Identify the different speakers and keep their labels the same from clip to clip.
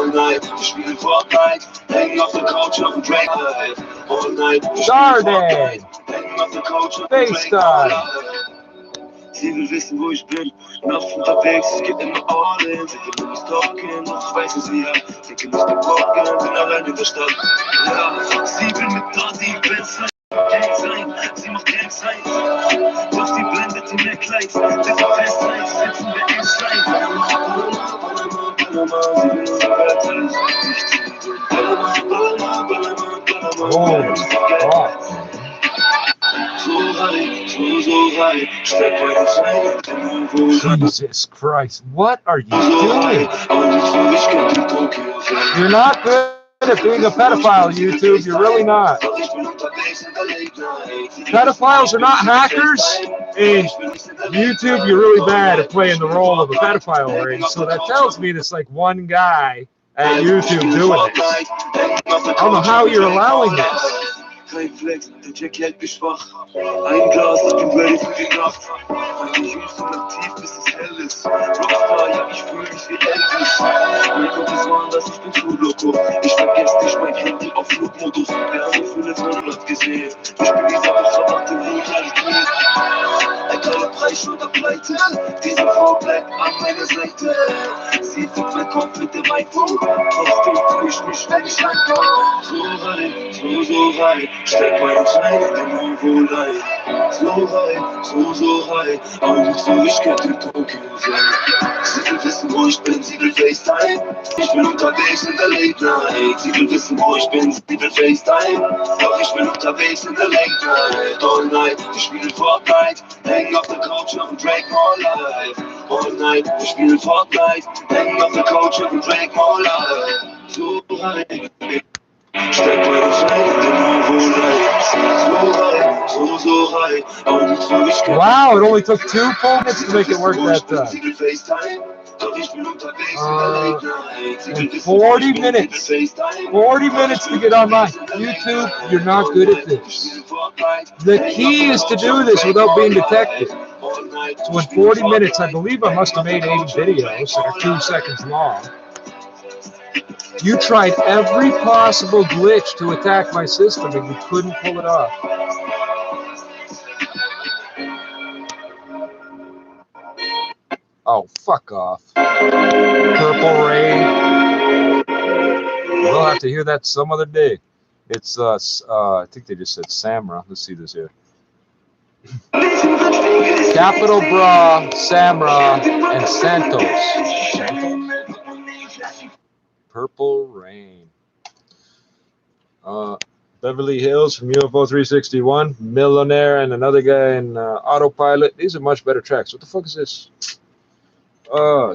Speaker 1: all night. Wir spielen Fortnite, hängen auf der Couch auf dem Drake. All night, wir spielen Fortnite, hängen auf der Couch auf dem Drake. Sie will wissen, wo ich bin, nachts unterwegs, ich geb immer all in. Sie will nur stalken, doch ich weiß, wo sie hat. Sie kann nicht gebrochen, bin allein in der Stadt. Ja, sie will mit da, sie will sein. Sie macht Gang sein, doch sie blendet in der Kleid. Das ist Festzeit, sitzen wir inside. Sie will unser Welt, ich zieh den Ballermann.
Speaker 2: Jesus Christ, what are you doing? You're not good at being a pedophile, YouTube. You're really not. Pedophiles are not hackers, and YouTube, you're really bad at playing the role of a pedophile, right? So that tells me there's like one guy at YouTube doing this. I don't know how you're allowing this.
Speaker 1: Kein Flex, der Jack hält mich wach. Ein Glas, ich bin ready für die Nacht. Meine Jungs sind aktiv, bis es hell ist. Rockstar, ja, ich fühl mich wie Elvis. Mein Gott ist woanders, ich bin zu loco. Ich vergess nicht mein Handy auf Flugmodus. Wir haben so viele Monate gesehen. Ich bin dieser verdammte Brutalität. Ein toller Preis oder Pleite. Diese Frau bleibt an meiner Seite. Sie fickt mein Kopf mit dem iPhone. Trotzdem fühl ich mich, wenn ich ankomme. So rein. Steck meine Zeit in den Niveau rein. So rein. Augen zu, ich könnte in Tokio sein. Sie will wissen, wo ich bin, sie will FaceTime. Ich bin unterwegs in der Late Night. Sie will wissen, wo ich bin, sie will FaceTime. Doch ich bin unterwegs in der Late Night. All night, wir spielen Fortnite. Hängen auf der Couch auf dem Drake More Life. All night, wir spielen Fortnite. Hängen auf der Couch auf dem Drake More Life. So rein. Steck meine Zeit in den Niveau rein. So rein. Augen zu, ich könnte.
Speaker 2: Wow, it only took 2 minutes to make it work that time. 40 minutes. 40 minutes to get online. YouTube, you're not good at this. The key is to do this without being detected. So in 40 minutes, I believe I must have made 80 videos that are 2 seconds long. You tried every possible glitch to attack my system and you couldn't pull it off. Oh, fuck off. Purple Rain. We'll have to hear that some other day. It's, I think they just said Samra. Let's see this here. Capital Bra, Samra, and Santos. Purple Rain. Beverly Hills from UFO 361. Millionaire and another guy in Autopilot. These are much better tracks. What the fuck is this?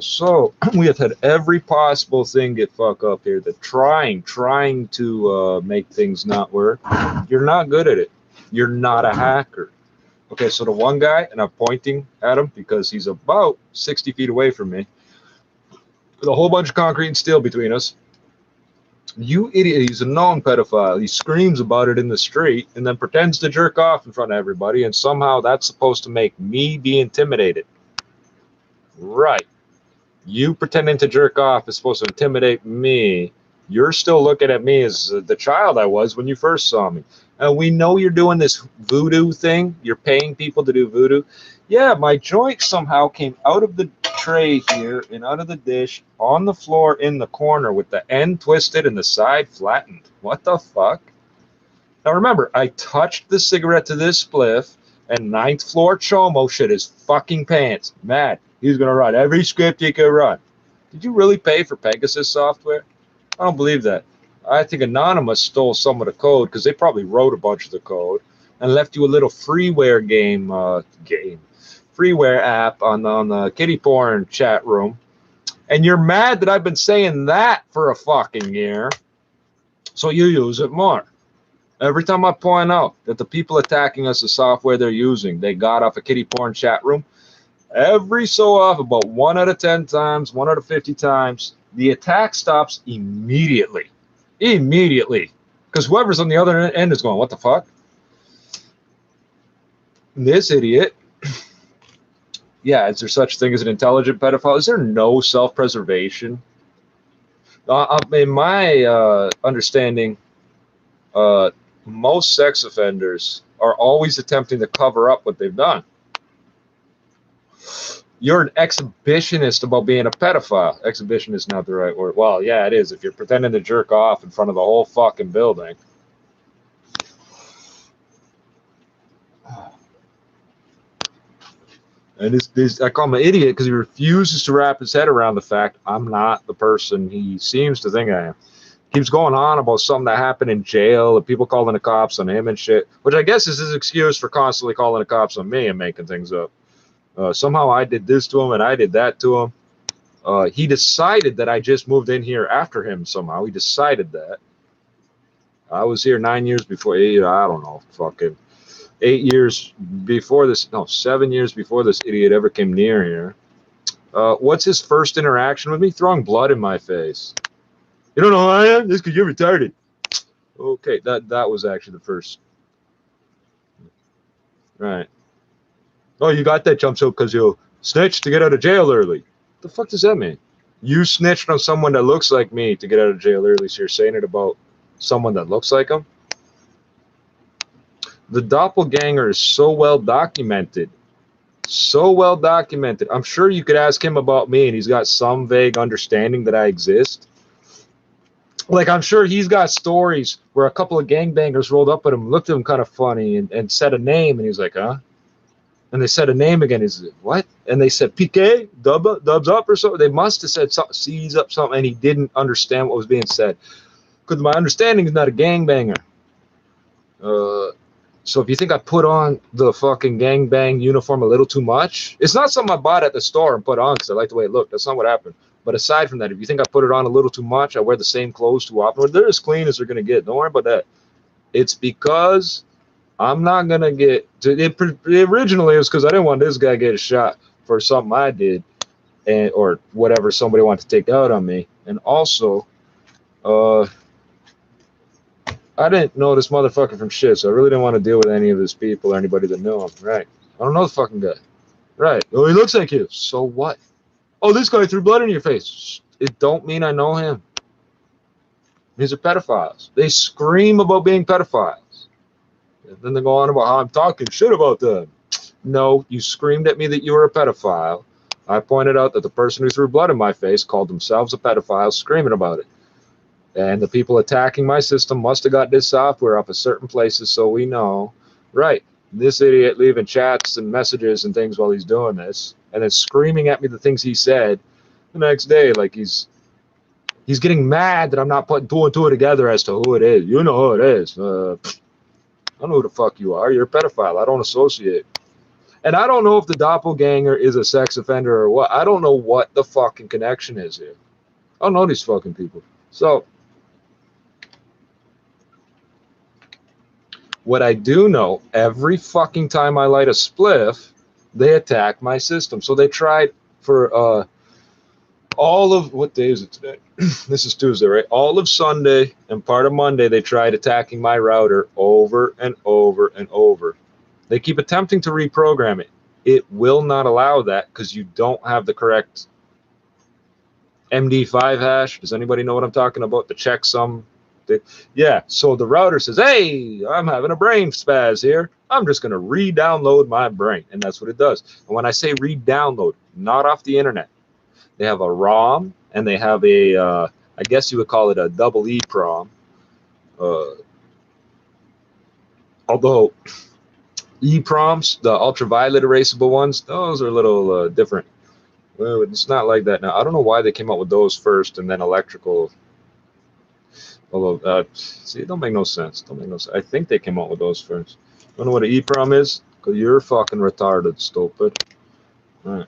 Speaker 2: So we have had every possible thing get fuck up here. They're trying to make things not work. You're not good at it. You're not a hacker. Okay, so the one guy, and I'm pointing at him because he's about 60 feet away from me, with a whole bunch of concrete and steel between us. You idiot, he's a known pedophile. He screams about it in the street and then pretends to jerk off in front of everybody, and somehow that's supposed to make me be intimidated. Right. You pretending to jerk off is supposed to intimidate me. You're still looking at me as the child I was when you first saw me. And we know you're doing this voodoo thing. You're paying people to do voodoo. Yeah, my joint somehow came out of the tray here and out of the dish on the floor in the corner with the end twisted and the side flattened. What the fuck? Now remember, I touched the cigarette to this spliff, and 9th floor Chomo shit his fucking pants. Mad. He's going to run every script he could run. Did you really pay for Pegasus software? I don't believe that. I think Anonymous stole some of the code because they probably wrote a bunch of the code and left you a little freeware freeware app on the kitty porn chat room. And you're mad that I've been saying that for a fucking year, so you use it more. Every time I point out that the people attacking us, the software they're using, they got off a kitty porn chat room, every so often, about 1 out of 10 times, 1 out of 50 times, the attack stops immediately. Immediately. Because whoever's on the other end is going, what the fuck? And this idiot, yeah, is there such thing as an intelligent pedophile? Is there no self-preservation? In my understanding, most sex offenders are always attempting to cover up what they've done. You're an exhibitionist about being a pedophile. Exhibition is not the right word. Well, yeah, it is. If you're pretending to jerk off in front of the whole fucking building. And this I call him an idiot because he refuses to wrap his head around the fact I'm not the person he seems to think I am. Keeps going on about something that happened in jail and people calling the cops on him and shit, which I guess is his excuse for constantly calling the cops on me and making things up. Somehow I did this to him and I did that to him. He decided that I just moved in here after him somehow. He decided that. I was here 9 years before, I don't know, fucking 8 years before this, no, 7 years before this idiot ever came near here. What's his first interaction with me? Throwing blood in my face. You don't know who I am? This because you're retarded. Okay, that was actually the first. Right. Oh, you got that jump suit because you snitched to get out of jail early. What the fuck does that mean? You snitched on someone that looks like me to get out of jail early, so you're saying it about someone that looks like him? The doppelganger is so well documented. So well documented. I'm sure you could ask him about me and he's got some vague understanding that I exist. Like, I'm sure he's got stories where a couple of gangbangers rolled up at him, looked at him kind of funny, and said a name, and he's like, huh? And they said a name again. He's like, what? And they said, PK, dubs up or something. They must have said something, C's up something, and he didn't understand what was being said. Because my understanding is not a gangbanger. So if you think I put on the fucking gangbang uniform a little too much, it's not something I bought at the store and put on because I like the way it looked. That's not what happened. But aside from that, if you think I put it on a little too much, I wear the same clothes too often. They're as clean as they're going to get. Don't worry about that. It's because I'm not going to get... Originally, it was because I didn't want this guy to get a shot for something I did or whatever somebody wanted to take out on me. And also, I didn't know this motherfucker from shit, so I really didn't want to deal with any of his people or anybody that knew him. Right. I don't know the fucking guy. Right. Oh, he looks like you. So what? Oh, this guy threw blood in your face. It don't mean I know him. These are pedophiles. They scream about being pedophiles. And then they go on about how I'm talking shit about them. No, you screamed at me that you were a pedophile. I pointed out that the person who threw blood in my face called themselves a pedophile, screaming about it. And the people attacking my system must have got this software up at certain places, so we know. Right. This idiot leaving chats and messages and things while he's doing this, and then screaming at me the things he said the next day, like he's getting mad that I'm not putting two and two together as to who it is. You know who it is. I don't know who the fuck you are. You're a pedophile. I don't associate. And I don't know if the doppelganger is a sex offender or what. I don't know what the fucking connection is here. I don't know these fucking people. So what I do know, every fucking time I light a spliff, they attack my system. So they tried for all of, what day is it today? This is Tuesday, right? All of Sunday and part of Monday, they tried attacking my router over and over and over. They keep attempting to reprogram it. It will not allow that because you don't have the correct MD5 hash. Does anybody know what I'm talking about? The checksum. Yeah, so the router says, hey, I'm having a brain spaz here. I'm just going to re-download my brain. And that's what it does. And when I say re-download, not off the internet. They have a ROM and they have a, I guess you would call it a double EEPROM. Although EEPROMs, the ultraviolet erasable ones, those are a little different. Well, it's not like that now. I don't know why they came up with those first and then electrical. Although, see, it don't make no sense. Don't make no sense. I think they came out with those first. Don't know what an EEPROM is? Because you're fucking retarded, stupid. All right.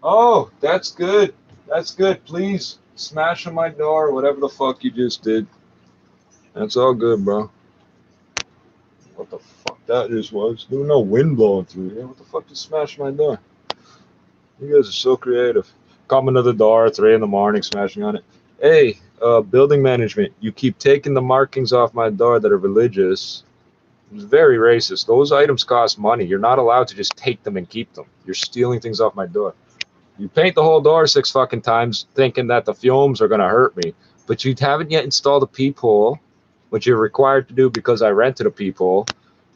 Speaker 2: Oh, that's good. That's good. Please smash on my door, whatever the fuck you just did. That's all good, bro. What the fuck that just was? There was no wind blowing through here. What the fuck just smashed my door? You guys are so creative. Coming to the door at 3 in the morning, smashing on it. Hey, building management, you keep taking the markings off my door that are religious. It's very racist. Those items cost money. You're not allowed to just take them and keep them. You're stealing things off my door. You paint the whole door 6 fucking times thinking that the fumes are going to hurt me, but you haven't yet installed a peephole, which you're required to do because I rented a peephole.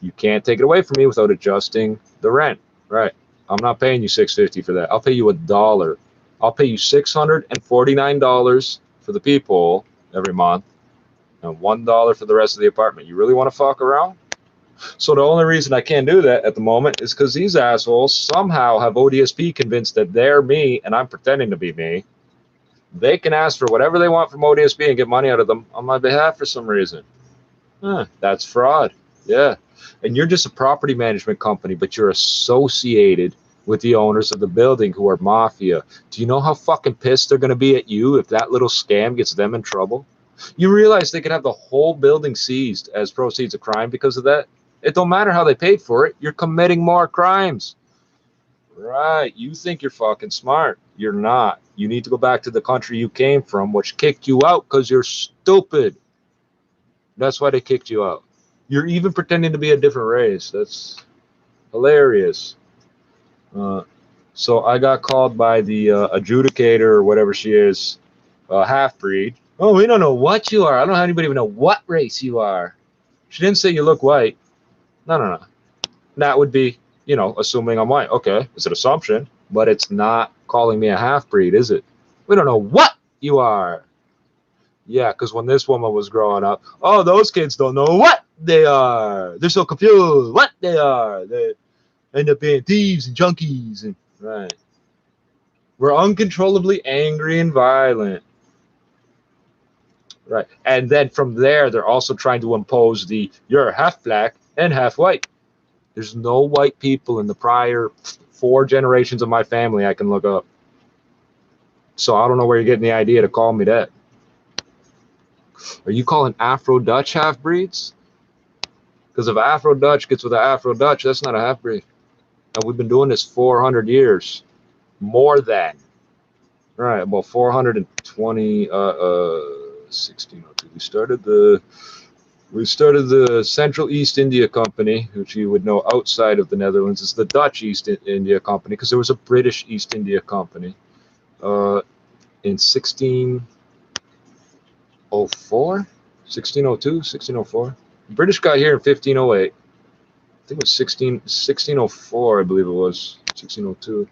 Speaker 2: You can't take it away from me without adjusting the rent. Right. I'm not paying you $6.50 for that. I'll pay you $1. I'll pay you $649 for the peephole every month and $1 for the rest of the apartment. You really want to fuck around? So the only reason I can't do that at the moment is because these assholes somehow have ODSP convinced that they're me and I'm pretending to be me. They can ask for whatever they want from ODSP and get money out of them on my behalf for some reason. That's fraud. Yeah. And you're just a property management company, but you're associated with the owners of the building who are mafia. Do you know how fucking pissed they're going to be at you if that little scam gets them in trouble? You realize they could have the whole building seized as proceeds of crime because of that? It don't matter how they paid for it. You're committing more crimes. Right. You think you're fucking smart. You're not. You need to go back to the country you came from, which kicked you out because you're stupid. That's why they kicked you out. You're even pretending to be a different race. That's hilarious. So I got called by the adjudicator or whatever she is, half-breed. Oh, we don't know what you are. I don't know how anybody even know what race you are. She didn't say you look white. No. That would be, you know, assuming I'm white. Okay, it's an assumption, but it's not calling me a half-breed, is it? We don't know what you are. Yeah, because when this woman was growing up, oh, those kids don't know what they are. They're so confused what they are. They end up being thieves and junkies. And right. We're uncontrollably angry and violent. Right. And then from there, they're also trying to impose the you're half black and half white. There's no white people in the prior 4 generations of my family I can look up. So I don't know where you're getting the idea to call me that. Are you calling Afro-Dutch half-breeds? Because if Afro-Dutch gets with an Afro-Dutch, that's not a half-breed. And we've been doing this 400 years. More than. Right, about 420, 1602. We started the Central East India Company, which you would know outside of the Netherlands is the Dutch East India Company, because there was a British East India Company in 1604, 1602, 1604. The British got here in 1508. I think it was 1604, I believe it was, 1602.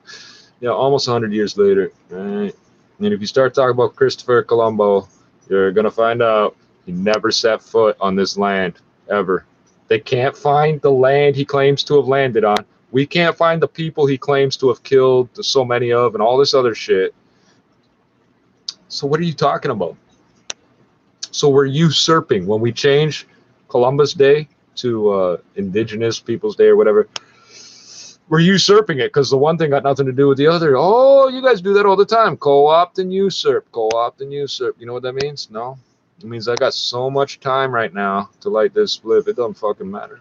Speaker 2: Yeah, almost 100 years later, right? And if you start talking about Christopher Colombo, you're going to find out he never set foot on this land, ever. They can't find the land he claims to have landed on. We can't find the people he claims to have killed so many of and all this other shit. So what are you talking about? So we're usurping. When we change Columbus Day to Indigenous Peoples Day or whatever, we're usurping it because the one thing got nothing to do with the other. Oh, you guys do that all the time. Co-opt and usurp. Co-opt and usurp. You know what that means? No. It means I got so much time right now to light this spliff. It doesn't fucking matter.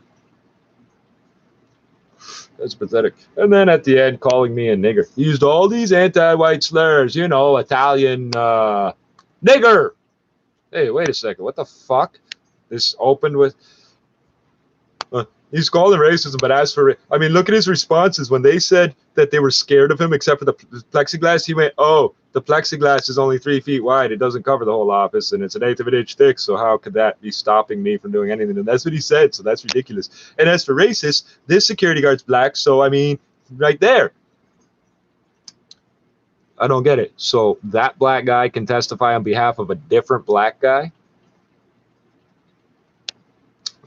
Speaker 2: That's pathetic. And then at the end, calling me a nigger. He used all these anti-white slurs. You know, Italian nigger. Hey, wait a second. What the fuck? This opened with... he's calling racism, but as for... I mean, look at his responses. When they said that they were scared of him except for the plexiglass, he went, oh, the plexiglass is only 3 feet wide. It doesn't cover the whole office, and it's 1/8 of an inch thick, so how could that be stopping me from doing anything? And that's what he said, so that's ridiculous. And as for racist, this security guard's black, so, I mean, right there. I don't get it. So that black guy can testify on behalf of a different black guy?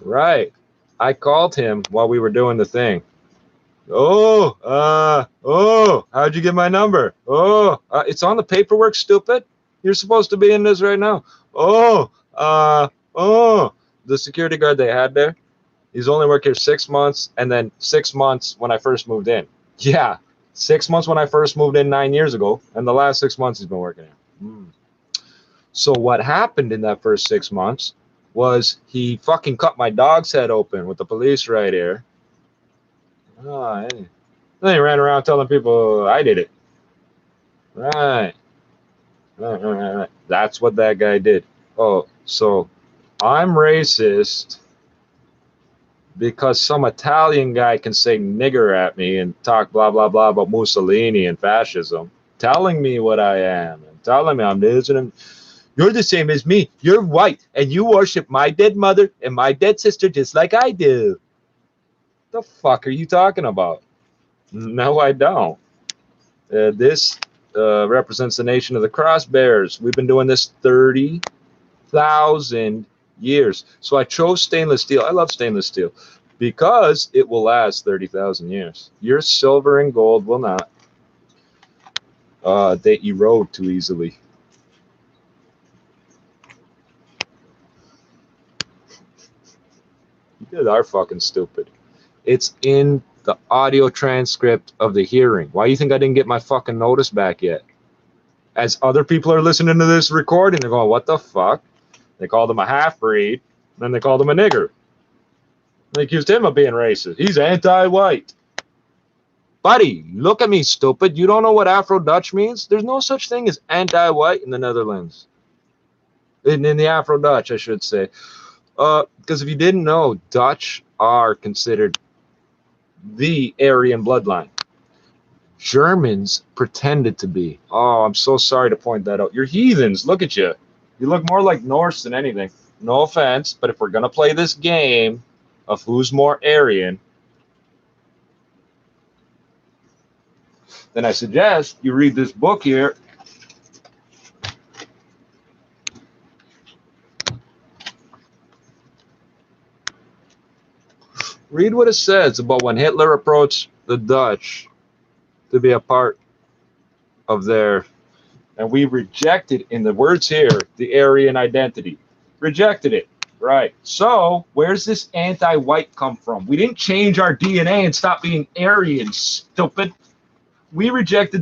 Speaker 2: Right. I called him while we were doing the thing. Oh, how'd you get my number? Oh, it's on the paperwork, stupid. You're supposed to be in this right now. Oh, the security guard they had there, he's only worked here 6 months, and then 6 months when I first moved in. Yeah, 6 months when I first moved in 9 years ago, and the last 6 months he's been working here. So what happened in that first 6 months was he fucking cut my dog's head open with the police right here. Oh, hey. Then he ran around telling people I did it. Right. That's what that guy did. Oh, so I'm racist because some Italian guy can say nigger at me and talk blah, blah, blah about Mussolini and fascism. telling me what I am and telling me I'm this and you're the same as me. You're white and you worship my dead mother and my dead sister just like I do. The fuck are you talking about? No, I don't. This represents the nation of the cross bearers. We've been doing this 30,000 years. So I chose stainless steel. I love stainless steel because it will last 30,000 years. Your silver and gold will not. They erode too easily. You guys are fucking stupid. It's in the audio transcript of the hearing. Why do you think I didn't get my fucking notice back yet? As other people are listening to this recording, they're going, what the fuck? They called him a half-breed, then they called him a nigger. They accused him of being racist. He's anti-white. Buddy, look at me, stupid. You don't know what Afro-Dutch means? There's no such thing as anti-white in the Netherlands. In the Afro-Dutch, I should say. Because if you didn't know, Dutch are considered the Aryan bloodline. Germans pretended to be. Oh, I'm so sorry to point that out. You're heathens. Look at you. You look more like Norse than anything. No offense, but if we're going to play this game of who's more Aryan, then I suggest you read this book here. Read what it says about when Hitler approached the Dutch to be a part of their, and we rejected, in the words here, the Aryan identity. Rejected it. Right. So where's this anti-white come from? We didn't change our DNA and stop being Aryan, stupid. We rejected the